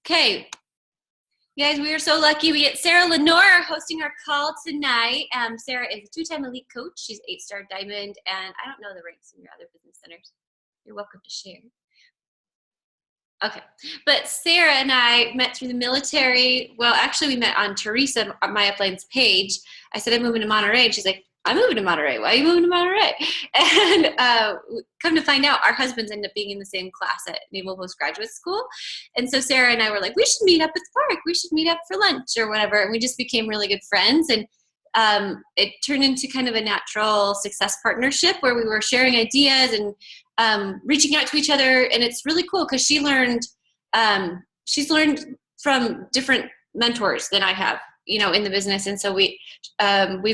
Okay, you guys, we are so lucky. We get Sarah LaNore hosting our call tonight. Sarah is a two-time elite coach. She's 8-star diamond, and I don't know the ranks in your other business centers. You're welcome to share. Okay, but Sarah and I met through the military. Well, actually, we met on Teresa, my upline's page. I said, I'm moving to Monterey, and she's like, I'm moving to Monterey. Why are you moving to Monterey? And come to find out, our husbands ended up being in the same class at Naval Postgraduate School. And so Sarah and I were like, we should meet up at the park. We should meet up for lunch or whatever. And we just became really good friends. And it turned into kind of a natural success partnership where we were sharing ideas and reaching out to each other. And it's really cool because she's learned from different mentors than I have, you know, in the business. And so we've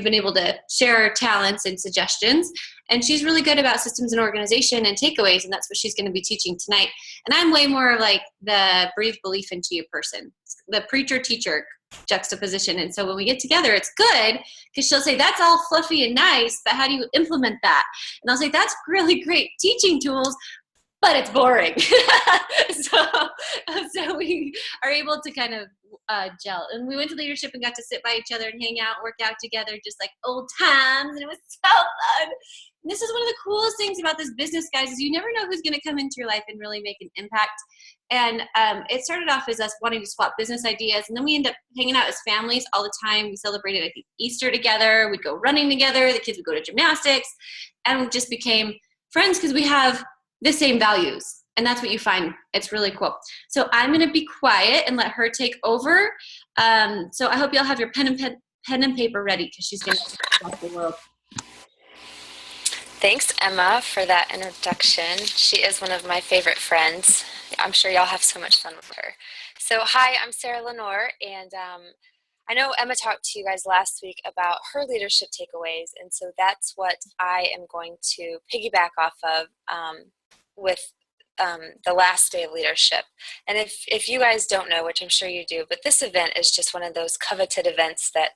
been able to share our talents and suggestions. And she's really good about systems and organization and takeaways. And that's what she's going to be teaching tonight. And I'm way more like the breathe belief into you person, the preacher teacher juxtaposition. And so when we get together, it's good because she'll say, that's all fluffy and nice, but how do you implement that? And I'll say, that's really great teaching tools, but it's boring. So we are able to kind of gel. And we went to leadership and got to sit by each other and hang out, work out together, just like old times. And it was so fun. And this is one of the coolest things about this business, guys, is you never know who's going to come into your life and really make an impact. And it started off as us wanting to swap business ideas. And then we end up hanging out as families all the time. We celebrated, I think, Easter together. We'd go running together. The kids would go to gymnastics. And we just became friends because we have the same values. And that's what you find. It's really cool. So I'm going to be quiet and let her take over. So I hope you'll have your pen and paper ready because she's going to talk the world. Thanks, Emma, for that introduction. She is one of my favorite friends. I'm sure y'all have so much fun with her. So hi, I'm Sarah LaNore, and I know Emma talked to you guys last week about her leadership takeaways, and so that's what I am going to piggyback off of with the last day of leadership. And if you guys don't know, which I'm sure you do, but this event is just one of those coveted events that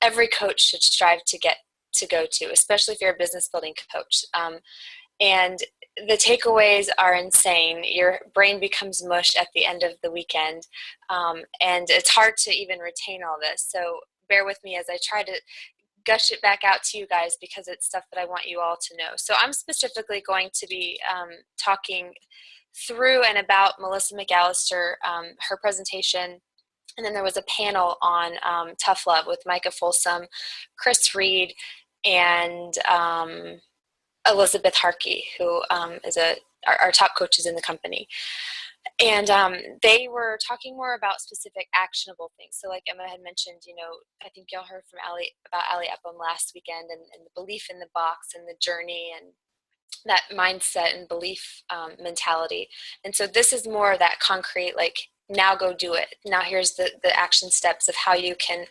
every coach should strive to get to go to, especially if you're a business building coach. And the takeaways are insane. Your brain becomes mush at the end of the weekend. And it's hard to even retain all this. So bear with me as I try to gush it back out to you guys because it's stuff that I want you all to know. So I'm specifically going to be talking through and about Melissa McAllister, her presentation. And then there was a panel on Tough Love with Micah Folsom, Chris Reed, and Elizabeth Harkey, who is our top coaches in the company. And they were talking more about specific actionable things. So like Emma had mentioned, you know, I think y'all heard from Allie Epham last weekend and the belief in the box and the journey and that mindset and belief mentality. And so this is more of that concrete, like, now go do it. Now here's the action steps of how you can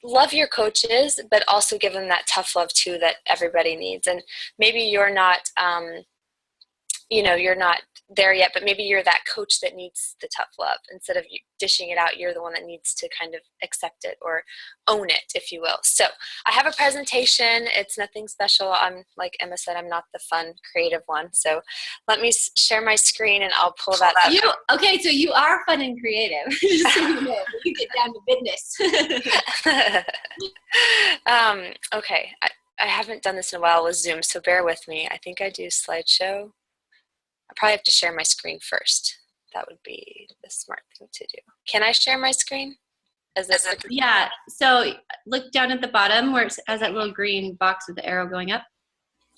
love your coaches, but also give them that tough love too that everybody needs. And maybe you're not, you're not there yet, but maybe you're that coach that needs the tough love. Instead of you dishing it out, you're the one that needs to kind of accept it or own it, if you will. So I have a presentation. It's nothing special. I'm, like Emma said, I'm not the fun, creative one. So let me share my screen and I'll pull that up. Okay, so you are fun and creative. Just so you know, you get down to business. Okay, I haven't done this in a while with Zoom, so bear with me. I think I do slideshow. I probably have to share my screen first. That would be the smart thing to do. Can I share my screen? Yeah, so look down at the bottom where it has that little green box with the arrow going up.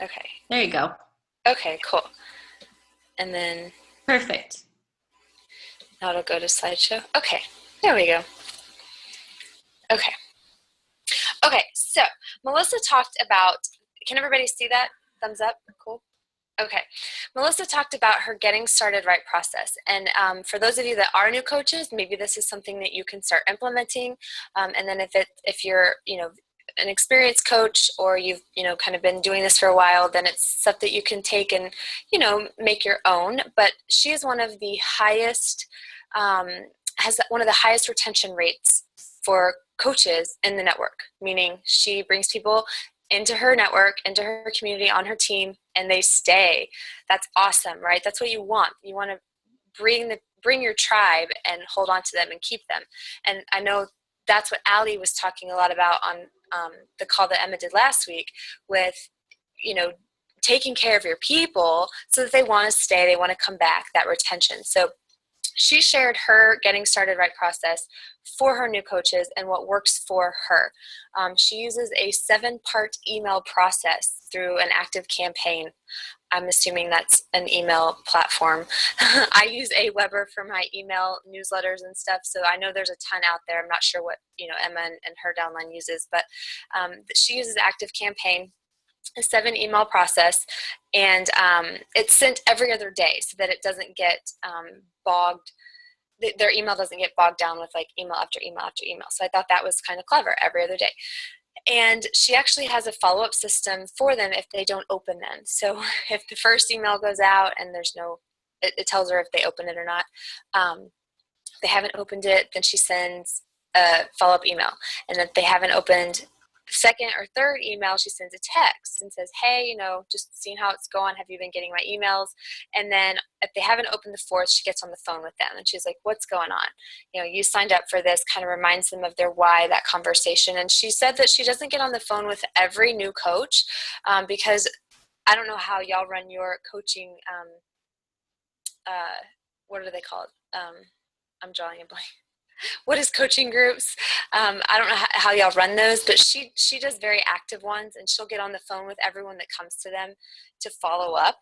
Okay. There you go. Okay, cool. And then... Perfect. Now it'll go to slideshow. Okay, there we go. Okay. Okay, so Melissa talked about, can everybody see that? Thumbs up? Cool. Okay. Melissa talked about her getting started right process. And for those of you that are new coaches, maybe this is something that you can start implementing. And then if you're, an experienced coach or you've, kind of been doing this for a while, then it's stuff that you can take and, make your own. But she is one of the highest, has one of the highest retention rates for coaches in the network, meaning she brings people into her network, into her community, on her team, and they stay. That's awesome, right? That's what you want. You want to bring bring your tribe and hold on to them and keep them. And I know that's what Allie was talking a lot about on the call that Emma did last week with, taking care of your people so that they want to stay, they want to come back, that retention. So she shared her getting started right process for her new coaches and what works for her. She uses a 7-part email process through an active campaign. I'm assuming that's an email platform. I use Aweber for my email newsletters and stuff, so I know there's a ton out there. I'm not sure what Emma and her downline uses, but she uses active campaign, a 7 email process, and it's sent every other day so that it doesn't get bogged. Their email doesn't get bogged down with like email after email after email. So I thought that was kind of clever, every other day. And she actually has a follow-up system for them if they don't open them. So if the first email goes out and it tells her if they open it or not. If they haven't opened it, then she sends a follow-up email. And if they haven't opened the second or third email, she sends a text and says, hey, just seeing how it's going. Have you been getting my emails? And then if they haven't opened the fourth, she gets on the phone with them and she's like, what's going on? You signed up for this, kind of reminds them of their why, that conversation. And she said that she doesn't get on the phone with every new coach because I don't know how y'all run your coaching, what are they called? I'm drawing a blank. What is coaching groups? I don't know how y'all run those, but she does very active ones, and she'll get on the phone with everyone that comes to them to follow up.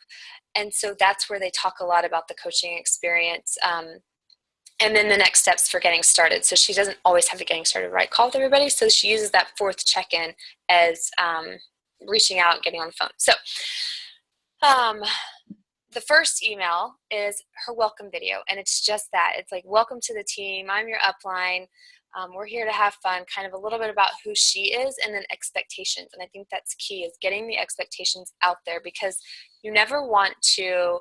And so that's where they talk a lot about the coaching experience and then the next steps for getting started. So she doesn't always have the getting started right call with everybody. So she uses that fourth check-in as reaching out and getting on the phone. So the first email is her welcome video, and it's just that. It's like, welcome to the team. I'm your upline. We're here to have fun, kind of a little bit about who she is, and then expectations. And I think that's key, is getting the expectations out there, because you never want to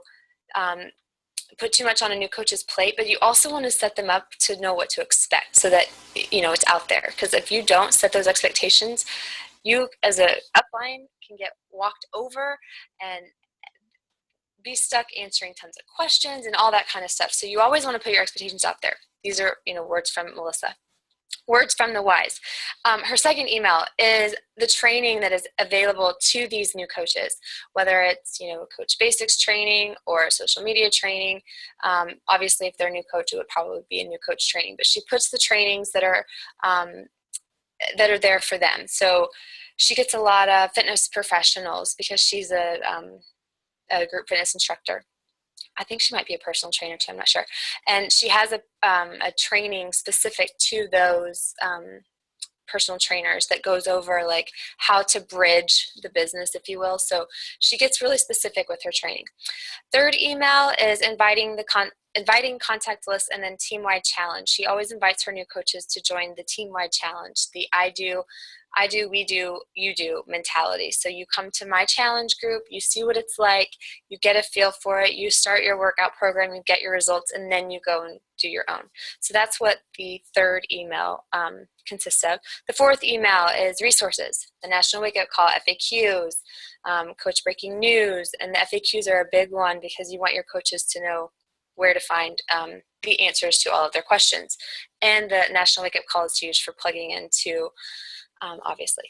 put too much on a new coach's plate, but you also want to set them up to know what to expect so that, it's out there. Because if you don't set those expectations, you as a upline can get walked over and be stuck answering tons of questions and all that kind of stuff. So you always want to put your expectations out there. These are, words from Melissa. Words from the wise. Her second email is the training that is available to these new coaches, whether it's, coach basics training or social media training. Obviously, if they're a new coach, it would probably be a new coach training, but she puts the trainings that are there for them. So she gets a lot of fitness professionals because she's a group fitness instructor. I think she might be a personal trainer too, I'm not sure. And she has a training specific to those personal trainers that goes over like how to bridge the business, if you will. So she gets really specific with her training. Third email is inviting contact list and then team-wide challenge. She always invites her new coaches to join the team-wide challenge, the I do, we do, you do mentality. So you come to my challenge group, you see what it's like, you get a feel for it, you start your workout program, you get your results, and then you go and do your own. So that's what the third email consists of. The fourth email is resources, the National Wake Up Call, FAQs, coach breaking news, and the FAQs are a big one because you want your coaches to know where to find the answers to all of their questions. And the National Wake Up Call is huge for plugging into, obviously.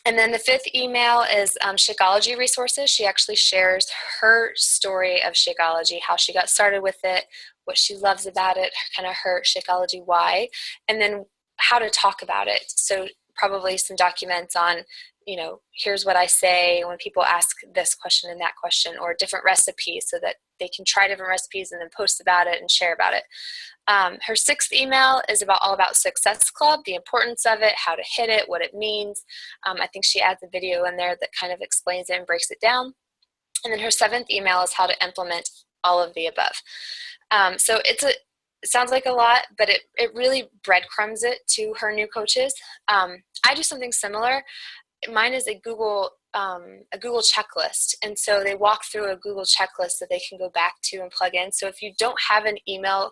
And then the fifth email is Shakeology resources. She actually shares her story of Shakeology, how she got started with it, what she loves about it, kind of her Shakeology why, and then how to talk about it. So probably some documents on, here's what I say when people ask this question and that question, or different recipes so that they can try different recipes and then post about it and share about it. Her sixth email is all about Success Club, the importance of it, how to hit it, what it means. I think she adds a video in there that kind of explains it and breaks it down. And then her seventh email is how to implement all of the above. So it sounds like a lot, but it really breadcrumbs it to her new coaches. I do something similar. Mine is a Google checklist, and so they walk through a Google checklist that they can go back to and plug in. So if you don't have an email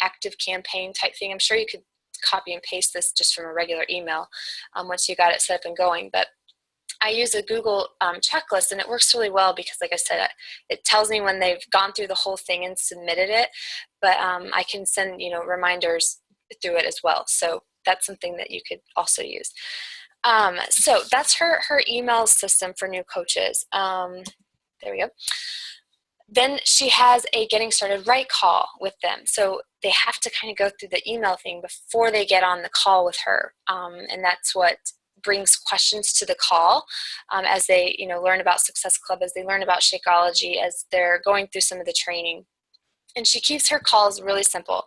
active campaign type thing, I'm sure you could copy and paste this just from a regular email once you got it set up and going. But I use a Google checklist, and it works really well because, like I said, it tells me when they've gone through the whole thing and submitted it, but I can send, reminders through it as well. So that's something that you could also use. So that's her email system for new coaches. There we go. Then she has a getting started right call with them. So they have to kind of go through the email thing before they get on the call with her. And that's what brings questions to the call as they, learn about Success Club, as they learn about Shakeology, as they're going through some of the training. And she keeps her calls really simple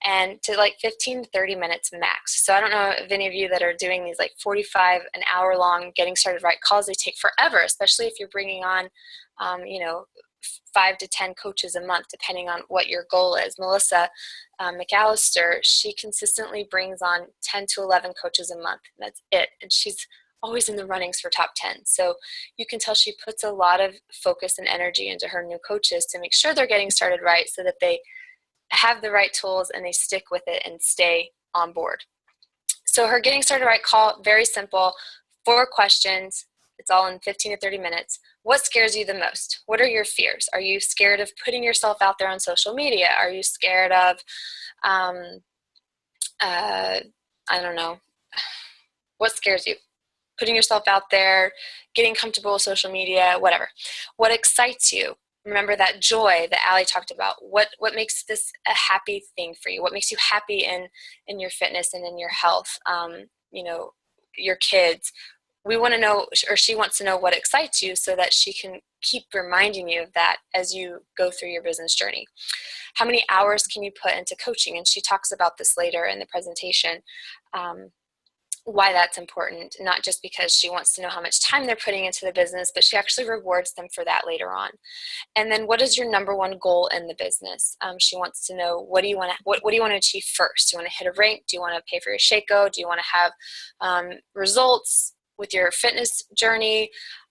and to like 15 to 30 minutes max. So I don't know if any of you that are doing these like 45 an hour long getting started right calls, they take forever, especially if you're bringing on, 5 to 10 coaches a month, depending on what your goal is. Melissa McAllister, she consistently brings on 10 to 11 coaches a month. That's it. And she's always in the runnings for top 10. So you can tell she puts a lot of focus and energy into her new coaches to make sure they're getting started right so that they have the right tools and they stick with it and stay on board. So her getting started right call, very simple, 4 questions. It's all in 15 to 30 minutes. What scares you the most? What are your fears? Are you scared of putting yourself out there on social media? Are you scared of, I don't know, what scares you? Putting yourself out there, getting comfortable with social media, whatever. What excites you? Remember that joy that Allie talked about. What makes this a happy thing for you? What makes you happy in your fitness and in your health? Your kids. We want to know, or she wants to know what excites you so that she can keep reminding you of that as you go through your business journey. How many hours can you put into coaching? And she talks about this later in the presentation, why that's important, not just because she wants to know how much time they're putting into the business, but she actually rewards them for that later on. And then what is your number one goal in the business? She wants to know, what do you want to achieve first? Do you want to hit a rank? Do you want to pay for your Shako? Do you want to have results with your fitness journey?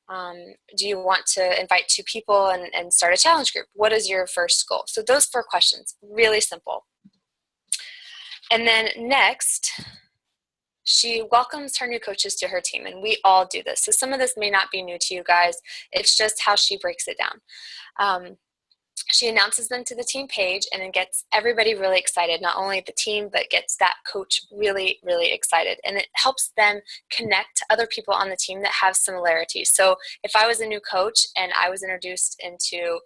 Do you want to invite 2 people and start a challenge group? What is your first goal? So those 4 questions, really simple. And then next, she welcomes her new coaches to her team, and we all do this. So some of this may not be new to you guys. It's just how she breaks it down. She announces them to the team page and then gets everybody really excited, not only the team, but gets that coach really, really excited. And it helps them connect to other people on the team that have similarities. So if I was a new coach and I was introduced into,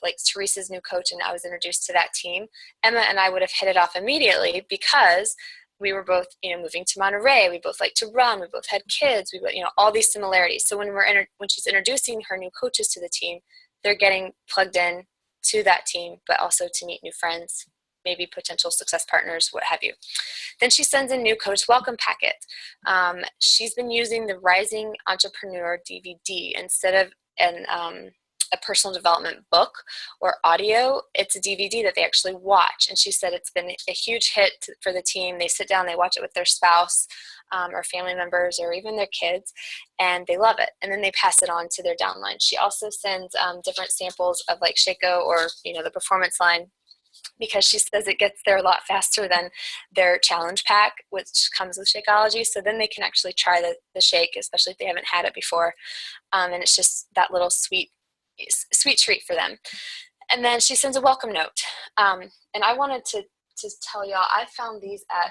like Teresa's new coach, and I was introduced to that team, Emma and I would have hit it off immediately because we were both, moving to Monterey. We both like to run. We both had kids. We, all these similarities. So when she's introducing her new coaches to the team, they're getting plugged in to that team, but also to meet new friends, maybe potential success partners, what have you. Then she sends a new coach welcome packet. She's been using the Rising Entrepreneur DVD instead of a personal development book or audio. It's a DVD that they actually watch. And she said it's been a huge hit for the team. They sit down, they watch it with their spouse or family members or even their kids, and they love it. And then they pass it on to their downline. She also sends different samples of like Shako or, the performance line, because she says it gets there a lot faster than their challenge pack, which comes with Shakeology. So then they can actually try the shake, especially if they haven't had it before. And it's just that little sweet treat for them. And then she sends a welcome note. And I wanted to tell y'all, I found these at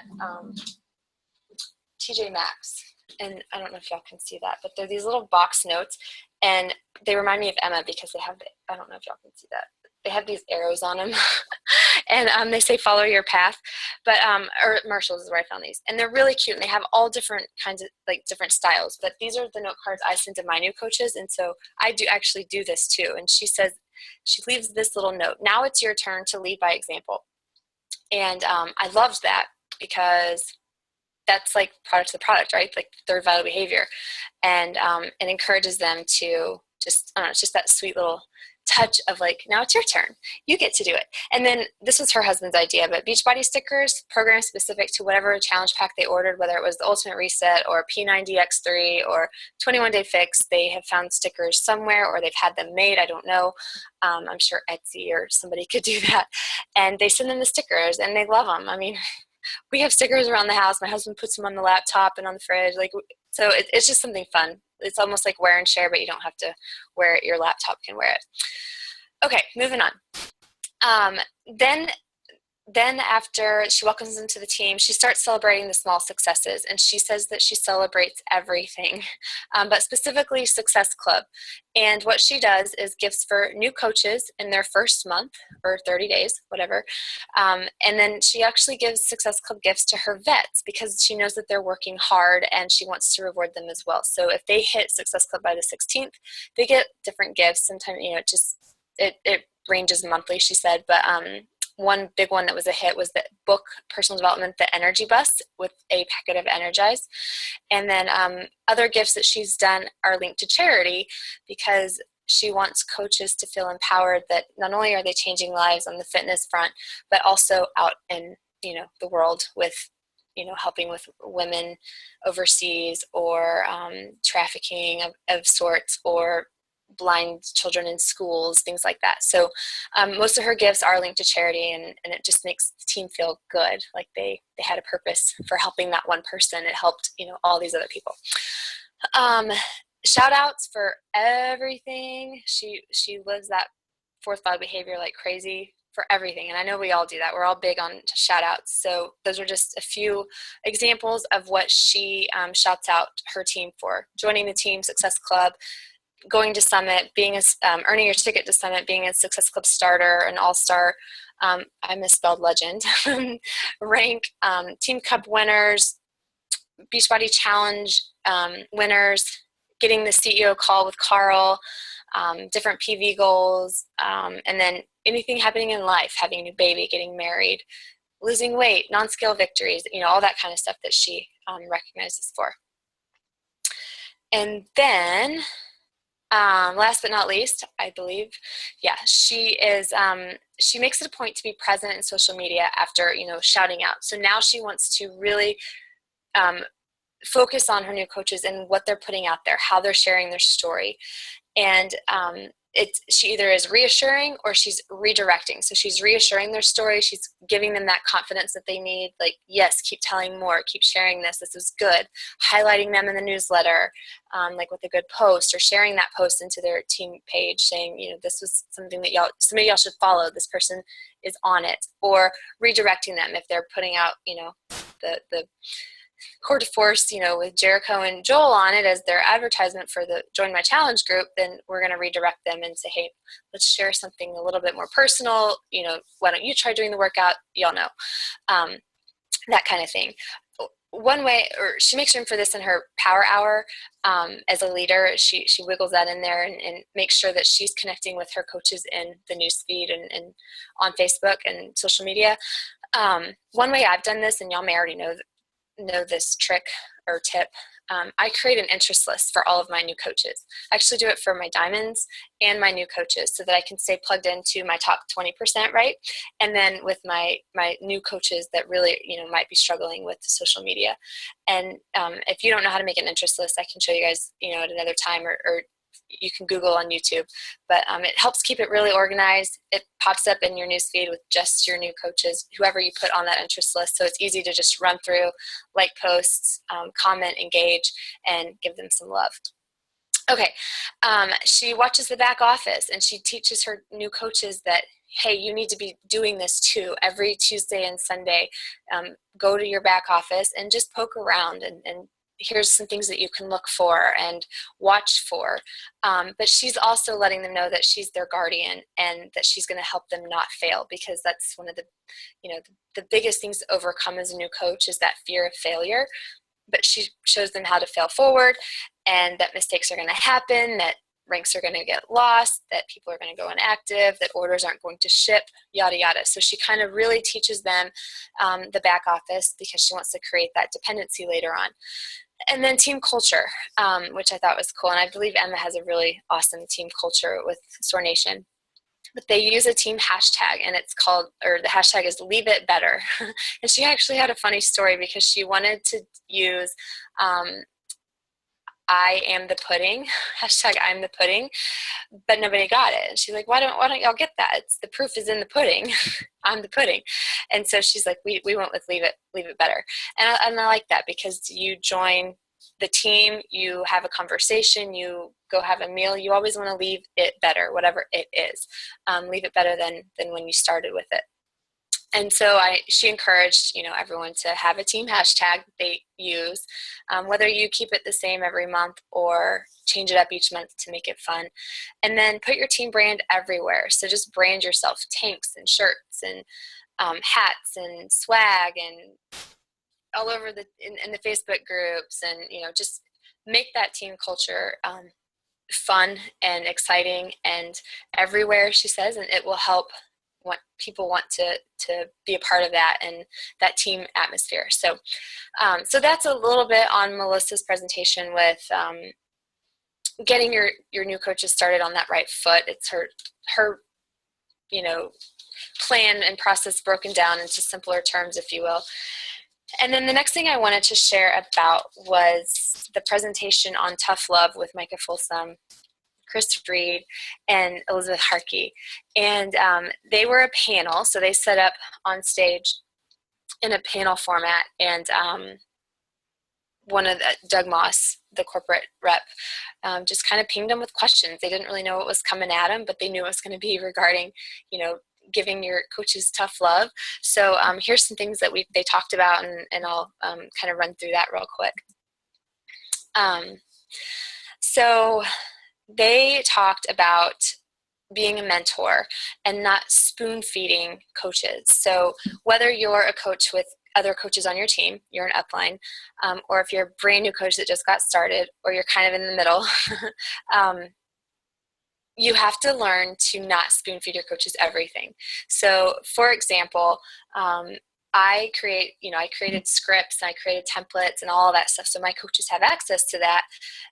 TJ Maxx. And I don't know if y'all can see that, but they're these little box notes. And they remind me of Emma because they have, I don't know if y'all can see that. They have these arrows on them. And they say follow your path. But or Marshall's is where I found these. And they're really cute. And they have all different kinds of, like, different styles. But these are the note cards I send to my new coaches. And so I do actually do this too. And she says, she leaves this little note. Now it's your turn to lead by example. And I loved that because that's like product to the product, right? Like third vital behavior. And it encourages them to just, I don't know, it's just that sweet little touch of like, now it's your turn. You get to do it. And then this was her husband's idea, but Beachbody stickers, program specific to whatever challenge pack they ordered, whether it was the Ultimate Reset or P90X3 or 21 Day Fix, they have found stickers somewhere or they've had them made. I don't know. I'm sure Etsy or somebody could do that. And they send them the stickers and they love them. I mean, we have stickers around the house. My husband puts them on the laptop and on the fridge. So it's just something fun It's almost like wear and share, but you don't have to wear it. Your laptop can wear it. Okay, moving on. Then after she welcomes into the team, she starts celebrating the small successes, and she says that she celebrates everything, but specifically Success Club. And what she does is gifts for new coaches in their first month or 30 days, whatever. And then she actually gives Success Club gifts to her vets because she knows that they're working hard and she wants to reward them as well. So if they hit Success Club by the 16th, they get different gifts. Sometimes, it ranges monthly, she said, but one big one that was a hit was the book Personal Development, The Energy Bus, with a packet of Energize. And then other gifts that she's done are linked to charity because she wants coaches to feel empowered that not only are they changing lives on the fitness front, but also out in the world with helping with women overseas or trafficking of sorts, or blind children in schools, things like that. So most of her gifts are linked to charity, and it just makes the team feel good, like they had a purpose for helping that one person. It helped all these other people. Shout outs for everything. She lives that fourth thought behavior like crazy for everything, and I know we all do that. We're all big on shout outs. So those are just a few examples of what she shouts out her team for: joining the team Success Club, going to Summit, being earning your ticket to Summit, being a Success Club starter, an all-star, I misspelled legend, rank, Team Cup winners, Beachbody Challenge winners, getting the CEO call with Carl, different PV goals, and then anything happening in life, having a new baby, getting married, losing weight, non-scale victories, all that kind of stuff that she recognizes for. And then last but not least, I believe, she makes it a point to be present in social media after, shouting out. So now she wants to really focus on her new coaches and what they're putting out there, how they're sharing their story. And she either is reassuring or she's redirecting. So she's reassuring their story. She's giving them that confidence that they need. Like, yes, keep telling more, keep sharing this. This is good. Highlighting them in the newsletter, like with a good post, or sharing that post into their team page saying, this was something that somebody y'all should follow. This person is on it. Or redirecting them if they're putting out, the Core to Force, with Jericho and Joel on it as their advertisement for the Join My Challenge group, then we're going to redirect them and say, hey, let's share something a little bit more personal. Why don't you try doing the workout? Y'all know, that kind of thing. One way, or she makes room for this in her power hour as a leader. She wiggles that in there and makes sure that she's connecting with her coaches in the newsfeed and on Facebook and social media. One way I've done this, and y'all may already know this trick or tip, I create an interest list for all of my new coaches. I actually do it for my diamonds and my new coaches so that I can stay plugged into my top 20%, right? And then with my new coaches that really, might be struggling with social media. And if you don't know how to make an interest list, I can show you guys, at another time, or you can Google on YouTube, but it helps keep it really organized. It pops up in your newsfeed with just your new coaches, whoever you put on that interest list. So it's easy to just run through, like posts, comment, engage, and give them some love. Okay, she watches the back office and she teaches her new coaches that, hey, you need to be doing this too. Every Tuesday and Sunday, go to your back office and just poke around and here's some things that you can look for and watch for. But she's also letting them know that she's their guardian and that she's going to help them not fail, because that's one of the, the biggest things to overcome as a new coach is that fear of failure. But she shows them how to fail forward, and that mistakes are going to happen, that ranks are going to get lost, that people are going to go inactive, that orders aren't going to ship, yada, yada. So she kind of really teaches them the back office because she wants to create that dependency later on. And then team culture, which I thought was cool. And I believe Emma has a really awesome team culture with Soar Nation. But they use a team hashtag, and it's called, or the hashtag is Leave It Better. And she actually had a funny story because she wanted to use I am the pudding, hashtag I'm the pudding, but nobody got it. And she's like, why don't y'all get that? It's the proof is in the pudding. I'm the pudding. And so she's like, we went with leave it better. And I like that because you join the team, you have a conversation, you go have a meal, you always want to leave it better, whatever it is. Leave it better than when you started with it. And so she encouraged, everyone to have a team hashtag that they use, whether you keep it the same every month or change it up each month to make it fun. And then put your team brand everywhere. So just brand yourself, tanks and shirts and hats and swag and all over in the Facebook groups, and just make that team culture fun and exciting and everywhere, she says, and it will help people want to be a part of that and that team atmosphere. So so that's a little bit on Melissa's presentation with getting your new coaches started on that right foot. It's her plan and process broken down into simpler terms, if you will. And then the next thing I wanted to share about was the presentation on tough love with Micah Folsom, Chris Reed, and Elizabeth Harkey. And they were a panel, so they set up on stage in a panel format, and Doug Moss, the corporate rep, just kind of pinged them with questions. They didn't really know what was coming at them, but they knew it was going to be regarding, giving your coaches tough love. So here's some things that they talked about, and I'll kind of run through that real quick. So they talked about being a mentor and not spoon feeding coaches. So whether you're a coach with other coaches on your team, you're an upline, or if you're a brand new coach that just got started, or you're kind of in the middle, you have to learn to not spoon feed your coaches everything. So for example, I created scripts and I created templates and all of that stuff. So my coaches have access to that,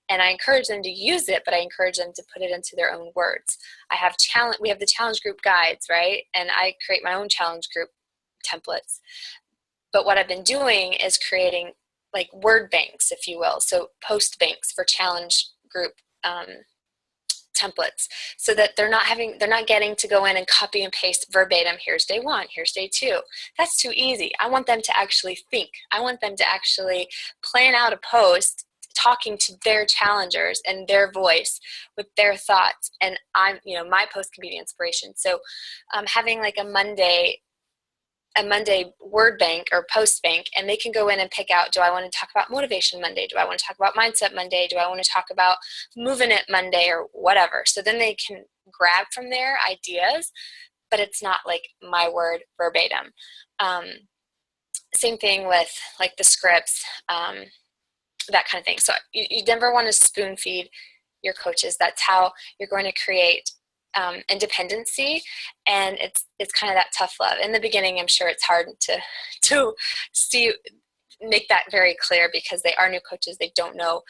and I encourage them to use it, but I encourage them to put it into their own words. We have the challenge group guides, right? And I create my own challenge group templates. But what I've been doing is creating like word banks, if you will. So post banks for challenge group templates, so that they're not getting to go in and copy and paste verbatim. Here's day 1, here's day 2. That's too easy. I want them to actually think. I want them to actually plan out a post talking to their challengers and their voice with their thoughts. And my post can be the inspiration. So having like a Monday word bank or post bank, and they can go in and pick out, do I want to talk about motivation Monday? Do I want to talk about mindset Monday? Do I want to talk about moving it Monday, or whatever? So then they can grab from their ideas, but it's not like my word verbatim. Same thing with like the scripts, that kind of thing. So you never want to spoon feed your coaches. That's how you're going to create independency, and it's kind of that tough love. In the beginning, I'm sure it's hard to make that very clear, because they are new coaches, they don't know.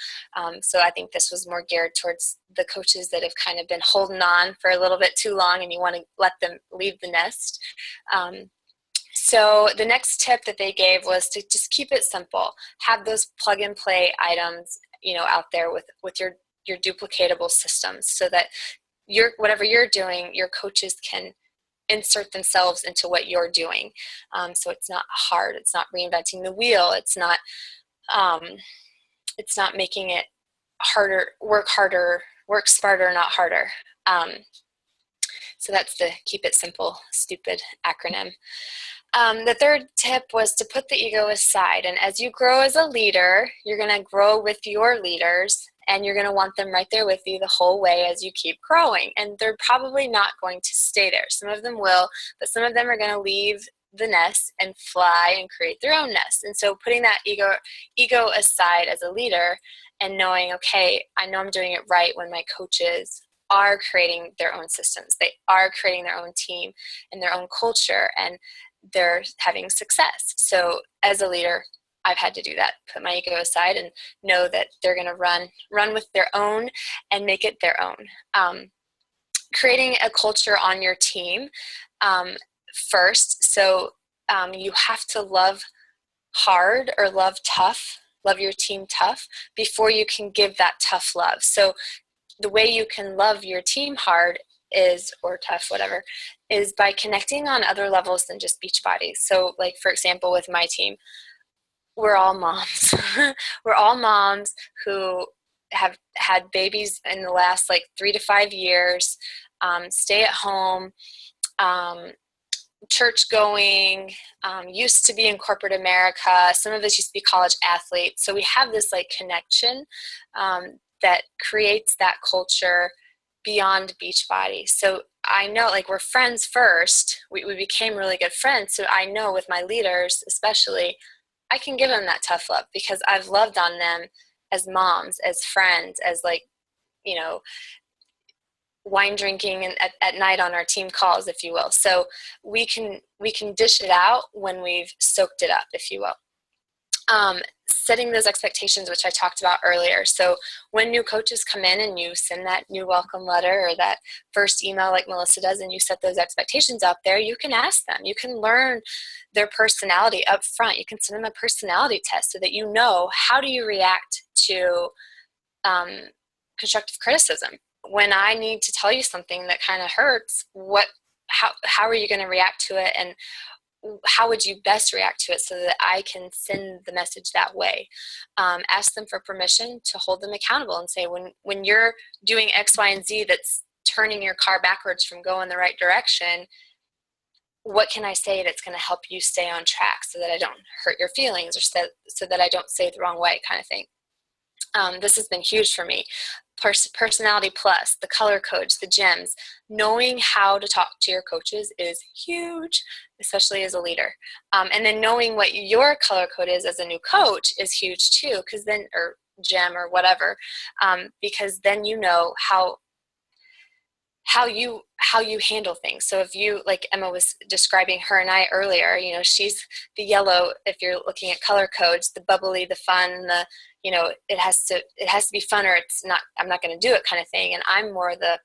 So I think this was more geared towards the coaches that have kind of been holding on for a little bit too long, and you want to let them leave the nest. So the next tip that they gave was to just keep it simple. Have those plug and play items, out there with your duplicatable systems, so that whatever you're doing, your coaches can insert themselves into what you're doing. So it's not hard. It's not reinventing the wheel. It's not making it harder, work smarter, not harder. So that's the keep it simple, stupid acronym. The third tip was to put the ego aside. And as you grow as a leader, you're going to grow with your leaders, and you're going to want them right there with you the whole way as you keep growing. And they're probably not going to stay there. Some of them will, but some of them are going to leave the nest and fly and create their own nest. And so putting that ego aside as a leader, and knowing, okay, I know I'm doing it right when my coaches are creating their own systems. They are creating their own team and their own culture, and they're having success. So as a leader, I've had to do that, put my ego aside and know that they're going to run with their own and make it their own. Creating a culture on your team first. So you have to love hard or love tough, love your team tough, before you can give that tough love. So the way you can love your team hard or tough, whatever, is by connecting on other levels than just Beachbody. So like, for example, with my team, we're all moms. We're all moms who have had babies in the last like 3 to 5 years, stay at home, church going, used to be in corporate America. Some of us used to be college athletes. So we have this like connection that creates that culture beyond Beachbody. So I know, like, we're friends first. We became really good friends. So I know with my leaders, especially, I can give them that tough love because I've loved on them as moms, as friends, as like, you know, wine drinking and at night on our team calls, if you will. So we can dish it out when we've soaked it up, if you will. Setting those expectations, which I talked about earlier. So when new coaches come in and you send that new welcome letter or that first email like Melissa does, and you set those expectations out there, you can ask them. You can learn their personality up front. You can send them a personality test so that you know, how do you react to constructive criticism? When I need to tell you something that kind of hurts, how are you going to react to it, and how would you best react to it so that I can send the message that way? Ask them for permission to hold them accountable and say, when you're doing X, Y, and Z that's turning your car backwards from going the right direction, what can I say that's going to help you stay on track so that I don't hurt your feelings, or so that I don't say it the wrong way, kind of thing. This has been huge for me. Personality Plus, the color codes, the gems. Knowing how to talk to your coaches is huge, especially as a leader. And then knowing what your color code is as a new coach is huge too, because then, or gem or whatever, because then you know how you handle things. So if you, like Emma was describing her and I earlier, you know, she's the yellow. If you're looking at color codes, the bubbly, the fun, the, you know, it has to be fun or it's not, I'm not going to do it kind of thing. And I'm more the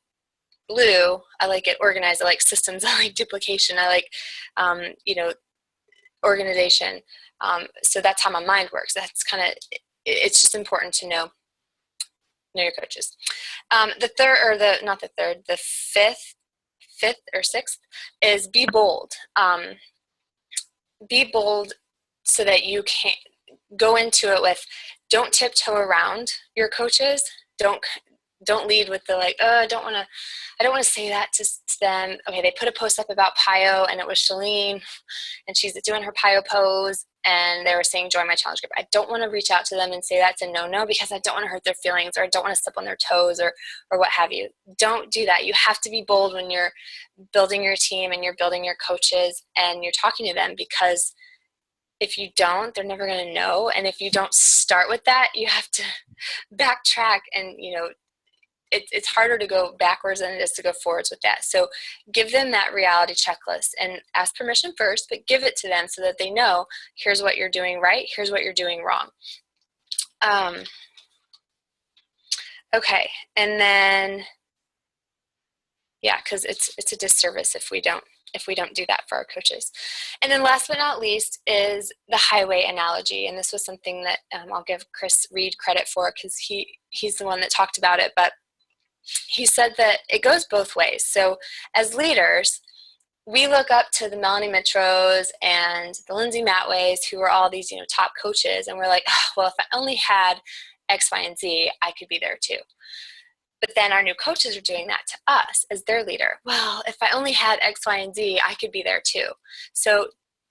blue. I like it organized. I like systems. I like duplication. I like, you know, organization. So that's how my mind works. That's kind of, it's just important to know your coaches. The fifth or sixth is be bold. Be bold so that you can go into it with, don't tiptoe around your coaches. Don't lead with the like, oh, I don't want to say that to them. Okay, they put a post up about PIO and it was Shalene and she's doing her PIO pose and they were saying join my challenge group. I don't want to reach out to them and say that's a no because I don't want to hurt their feelings or I don't want to step on their toes or what have you. Don't do that. You have to be bold when you're building your team and you're building your coaches and you're talking to them, because if you don't, they're never going to know. And if you don't start with that, you have to backtrack, and you know, it's harder to go backwards than it is to go forwards with that. So give them that reality checklist and ask permission first, but give it to them so that they know, here's what you're doing right, here's what you're doing wrong. Okay, and then, yeah, because it's a disservice if we don't do that for our coaches. And then last but not least is the highway analogy. And this was something that I'll give Chris Reed credit for, because he's the one that talked about it. But he said that it goes both ways. So as leaders, we look up to the Melanie Mitros and the Lindsay Matways, who are all these, you know, top coaches. And we're like, oh, well, if I only had X, Y, and Z, I could be there too. But then our new coaches are doing that to us as their leader. Well, if I only had X, Y, and Z, I could be there too. So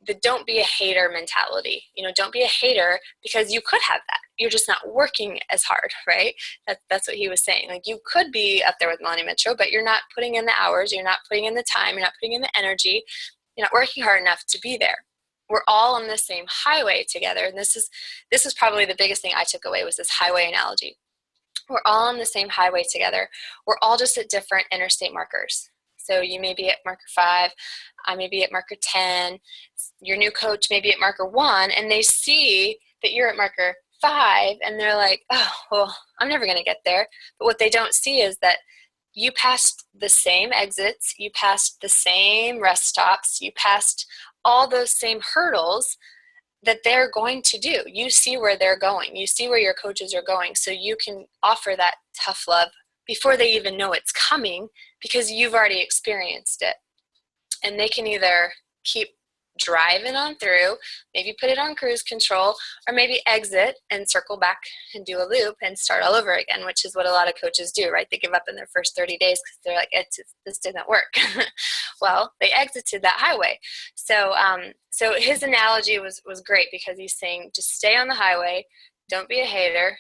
the don't be a hater mentality. You know, don't be a hater because you could have that. You're just not working as hard, right? That's what he was saying. Like, you could be up there with Melanie Mitchell, but you're not putting in the hours, you're not putting in the time, you're not putting in the energy, you're not working hard enough to be there. We're all on the same highway together. And this is probably the biggest thing I took away, was this highway analogy. We're all on the same highway together. We're all just at different interstate markers. So you may be at marker 5, I may be at marker 10, your new coach may be at marker 1, and they see that you're at marker 5, and they're like, oh, well, I'm never going to get there. But what they don't see is that you passed the same exits, you passed the same rest stops, you passed all those same hurdles that they're going to do. You see where they're going. You see where your coaches are going. So you can offer that tough love before they even know it's coming, because you've already experienced it. And they can either keep driving on through, maybe put it on cruise control, or maybe exit and circle back and do a loop and start all over again, which is what a lot of coaches do, right? They give up in their first 30 days because they're like, this didn't work. Well, they exited that highway. So so his analogy was great, because he's saying, just stay on the highway, don't be a hater,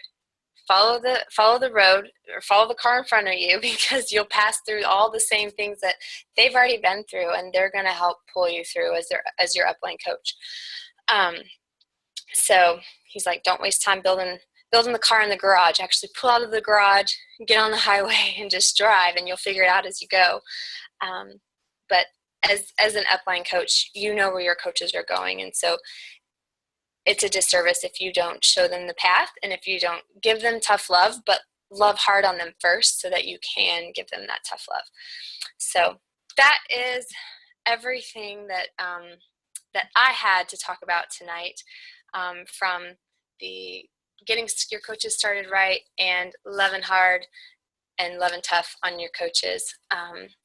follow the road, or follow the car in front of you, because you'll pass through all the same things that they've already been through, and they're going to help pull you through as your upline coach. So he's like, don't waste time building the car in the garage. Actually pull out of the garage, get on the highway, and just drive, and you'll figure it out as you go. But as an upline coach, you know where your coaches are going, and so it's a disservice if you don't show them the path, and if you don't give them tough love, but love hard on them first so that you can give them that tough love. So that is everything that that I had to talk about tonight, from the getting your coaches started right, and loving hard and loving tough on your coaches.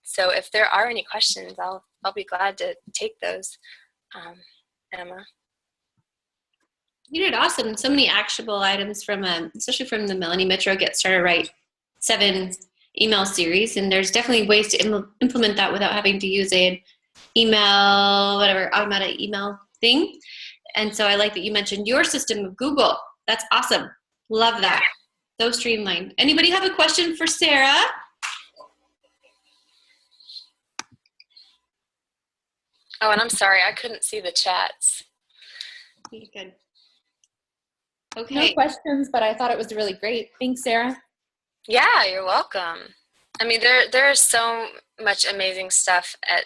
So if there are any questions, I'll be glad to take those. Emma. You did awesome. So many actionable items from, especially from the Melanie Mitro Get Started Right 7 email series. And there's definitely ways to implement that without having to use an email, whatever, automatic email thing. And so I like that you mentioned your system of Google. That's awesome. Love that. So streamlined. Anybody have a question for Sarah? Oh, and I'm sorry, I couldn't see the chats. Good. Okay. No questions, but I thought it was really great. Thanks, Sarah. Yeah, you're welcome. I mean, there is so much amazing stuff at